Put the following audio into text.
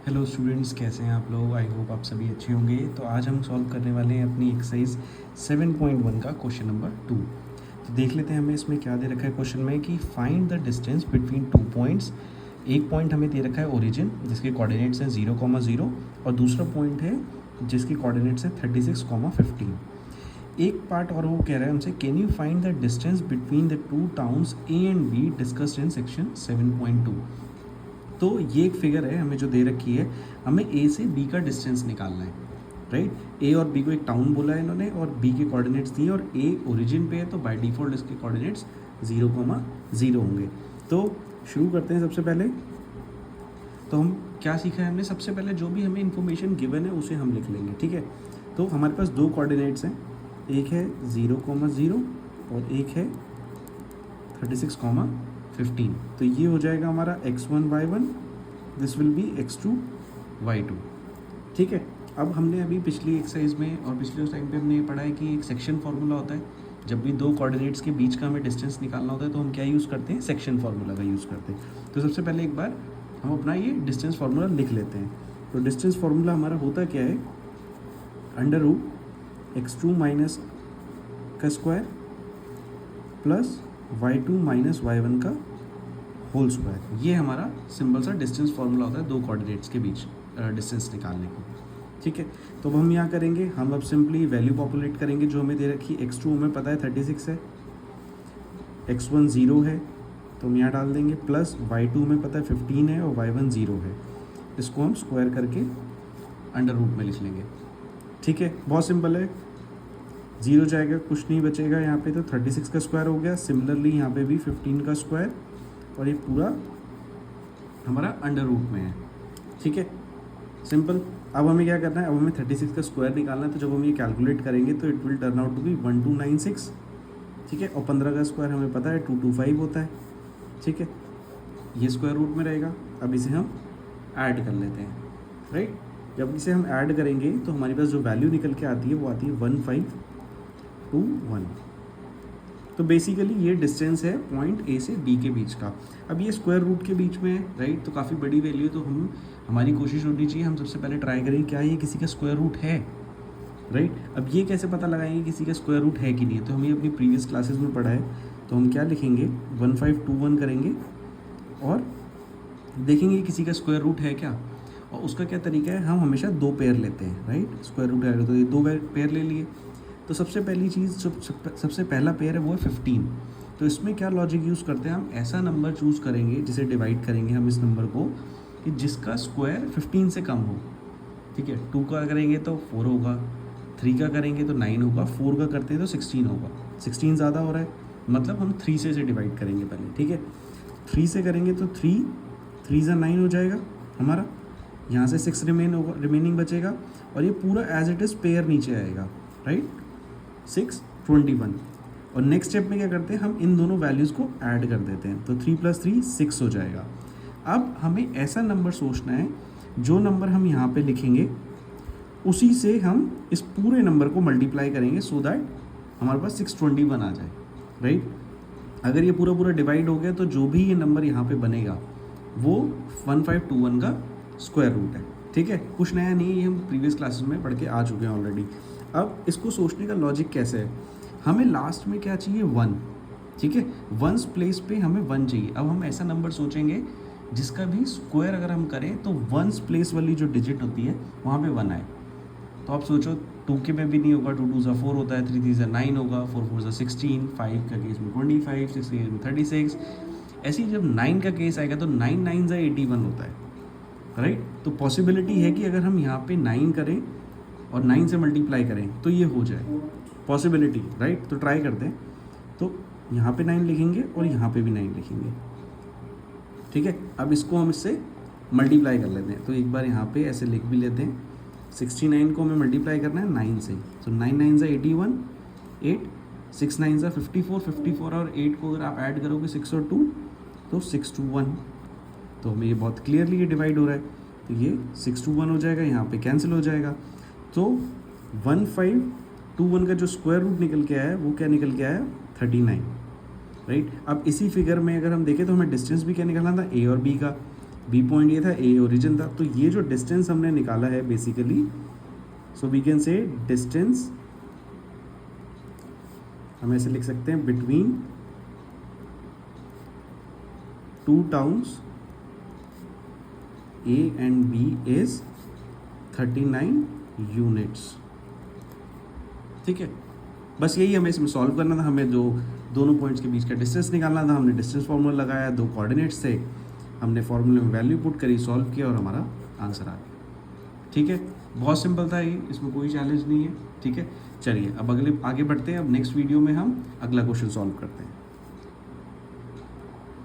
Hello students, कैसे हैं आप लोग। आई होप आप सभी अच्छे होंगे। तो आज हम सॉल्व करने वाले हैं अपनी एक्सरसाइज 7.1 का क्वेश्चन नंबर 2। तो देख लेते हैं हमें इसमें क्या दे रखा है क्वेश्चन में कि find the distance between 2 points. एक पॉइंट हमें दे रखा है ओरिजिन जिसके कोऑर्डिनेट्स हैं 0,0 और दूसरा पॉइंट है जिसके कोऑर्डिनेट्स हैं 36,15। एक पार्ट और वो कह रहा है हमसे, can you find the distance between the two towns A and be discussed in section 7.2। तो ये एक फिगर है हमें जो दे रखी है, हमें ए से बी का डिस्टेंस निकालना है, राइट। ए और बी को एक टाउन बोला है इन्होंने और बी के कोऑर्डिनेट्स दिए और ए ओरिजिन पे है तो बाय डिफ़ॉल्ट इसके कोऑर्डिनेट्स 0,0 होंगे। तो शुरू करते हैं। सबसे पहले तो हम क्या सीखा है हमने, सबसे पहले जो भी हमें इन्फॉर्मेशन गिवन है उसे हम लिख लेंगे, ठीक है। तो हमारे पास दो कोऑर्डिनेट्स हैं, एक है 0,0 और एक है 36,15। तो ये हो जाएगा हमारा x1 y1, this will be x2 y2, ठीक है। अब हमने अभी पिछली एक्सरसाइज में और पिछले उस टाइम पे हमने ये पढ़ा है कि एक सेक्शन फार्मूला होता है। जब भी दो कोऑर्डिनेट्स के बीच का हमें डिस्टेंस निकालना होता है तो हम क्या यूज़ करते हैं, सेक्शन फार्मूला का यूज़ करते हैं। तो सबसे पहले एक बार हम अपना ये डिस्टेंस फार्मूला लिख लेते हैं। तो डिस्टेंस फार्मूला हमारा होता क्या है, अंडर रूट x2 माइनस का square plus y2 minus y1 का होल स्क्वायर। ये हमारा सिंपल सा डिस्टेंस फार्मूला होता है दो कोऑर्डिनेट्स के बीच डिस्टेंस निकालने को, ठीक है। तो अब हम यहाँ करेंगे, हम अब सिंपली वैल्यू पॉपुलेट करेंगे जो हमें दे रखी है। x2 हमें पता है 36 है, x1 0 है तो हम यहाँ डाल देंगे, प्लस y2 हमें पता है 15 है और y1 0 है। इसको हम स्क्वायर करके अंडर रूट में लिख लेंगे, ठीक है। बहुत सिंपल है, 0 जाएगा, कुछ नहीं बचेगा यहाँ पे, तो 36 का स्क्वायर हो गया। सिमिलरली यहाँ पे भी 15 का स्क्वायर और ये पूरा हमारा अंडर रूट में है, ठीक है, सिंपल। अब हमें क्या करना है, अब हमें 36 का स्क्वायर निकालना है। तो जब हम ये कैलकुलेट करेंगे तो it will turn out to be 1296, ठीक है। और 15 का स्क्वायर हमें पता है 225 होता है, ठीक है। ये स्क्वायर रूट में रहेगा। अब इसे हम ऐड कर लेते हैं, राइट। जब इसे हम ऐड करेंगे तो हमारे पास जो वैल्यू निकल के आती है वो आती है 1521। तो बेसिकली ये डिस्टेंस है पॉइंट ए से बी के बीच का। अब ये स्क्वायर रूट के बीच में है, राइट, तो काफ़ी बड़ी वैल्यू है। तो हमारी कोशिश होनी चाहिए, हम सबसे पहले ट्राई करेंगे क्या ये किसी का स्क्वायर रूट है, राइट। अब ये कैसे पता लगाएंगे किसी का स्क्वायर रूट है कि नहीं है, तो हमें अपनी प्रीवियस क्लासेस में पढ़ा है। तो हम क्या लिखेंगे, 1521 करेंगे और देखेंगे किसी का स्क्वायर रूट है क्या। और उसका क्या तरीका है, हम हमेशा दो पेयर लेते हैं, राइट। स्क्वायर रूट है तो ये दो पेयर ले लिए। तो सबसे पहली चीज़, सबसे पहला पेयर है वो है 15। तो इसमें क्या लॉजिक यूज़ करते हैं, हम ऐसा नंबर चूज़ करेंगे जिसे डिवाइड करेंगे हम इस नंबर को कि जिसका स्क्वायर 15 से कम हो, ठीक है। 2 का करेंगे तो 4 होगा, 3 का करेंगे तो 9 होगा, 4 का करते हैं तो 16 होगा। 16 ज़्यादा हो रहा है, मतलब हम 3 से डिवाइड करेंगे पहले, ठीक है। 3 से करेंगे तो 3 ज़ा 9 हो जाएगा हमारा, यहाँ से 6 रिमेनिंग बचेगा और ये पूरा एज इट इज़ पेयर नीचे आएगा, राइट। 6 21। और नेक्स्ट स्टेप में क्या करते हैं, हम इन दोनों वैल्यूज़ को ऐड कर देते हैं। तो 3 + 3 6 हो जाएगा। अब हमें ऐसा नंबर सोचना है जो नंबर हम यहाँ पे लिखेंगे उसी से हम इस पूरे नंबर को मल्टीप्लाई करेंगे सो दैट हमारे पास 621 आ जाए, राइट। अगर ये पूरा डिवाइड हो गया तो जो भी ये नंबर यहाँ पे बनेगा वो 1521 का स्क्वायर रूट है, ठीक है। कुछ नया नहीं है, ये हम प्रीवियस क्लासेस में पढ़ के आ चुके हैं ऑलरेडी। अब इसको सोचने का लॉजिक कैसे है, हमें लास्ट में क्या चाहिए, 1, ठीक है। 1 प्लेस पे हमें 1 चाहिए। अब हम ऐसा नंबर सोचेंगे जिसका भी स्क्वायर अगर हम करें तो 1 प्लेस वाली जो डिजिट होती है वहाँ पे 1 आए। तो आप सोचो 2 के में भी नहीं होगा, 2 2 ज़ा 4 होता है, 3 3 ज़ा 9 होगा, 4 4 ज़ा 16, 5 का केस में 25, 6 के केस में 36। ऐसे ही जब 9 का केस आएगा तो 9 9 ज़ा 81 होता है, राइट। तो पॉसिबिलिटी है कि अगर हम यहाँ पे 9 करें और 9 से मल्टीप्लाई करें तो ये हो जाए, पॉसिबिलिटी, राइट। तो ट्राई करते हैं। तो यहाँ पे 9 लिखेंगे और यहाँ पे भी 9 लिखेंगे, ठीक है। अब इसको हम इससे मल्टीप्लाई कर लेते हैं। तो एक बार यहाँ पे ऐसे लिख भी लेते हैं, 69 को हमें मल्टीप्लाई करना है 9 से। तो 9 9 ज़ा 81, 8 6 9 ज़ा 54, 54 और 8 को अगर आप ऐड करोगे 6 और 2 तो 621। तो हमें ये बहुत क्लियरली ये डिवाइड हो रहा है, तो ये 621 हो जाएगा, यहाँ पे कैंसिल हो जाएगा। तो 1521 का जो स्क्वायर रूट निकल के आया है वो क्या निकल के आया, 39, राइट। अब इसी फिगर में अगर हम देखें तो हमें डिस्टेंस भी क्या निकालना था, ए और बी का। बी पॉइंट ये था, ए ओरिजिन था, तो ये जो डिस्टेंस हमने निकाला है basically, so we can say distance हम ऐसे लिख सकते हैं between two towns A and B is 39 units. ठीक है, बस यही हमें इसमें सॉल्व करना था। हमें जो दोनों पॉइंट्स के बीच का डिस्टेंस निकालना था, हमने डिस्टेंस फार्मूला लगाया, दो कोऑर्डिनेट्स थे, हमने फार्मूले में वैल्यू पुट करी, सॉल्व किया और हमारा आंसर आ गया। ठीक है, बहुत सिंपल था ये, इसमें कोई चैलेंज नहीं है। ठीक है, चलिए अब आगे बढ़ते हैं। अब नेक्स्ट वीडियो में हम अगला क्वेश्चन सॉल्व करते हैं।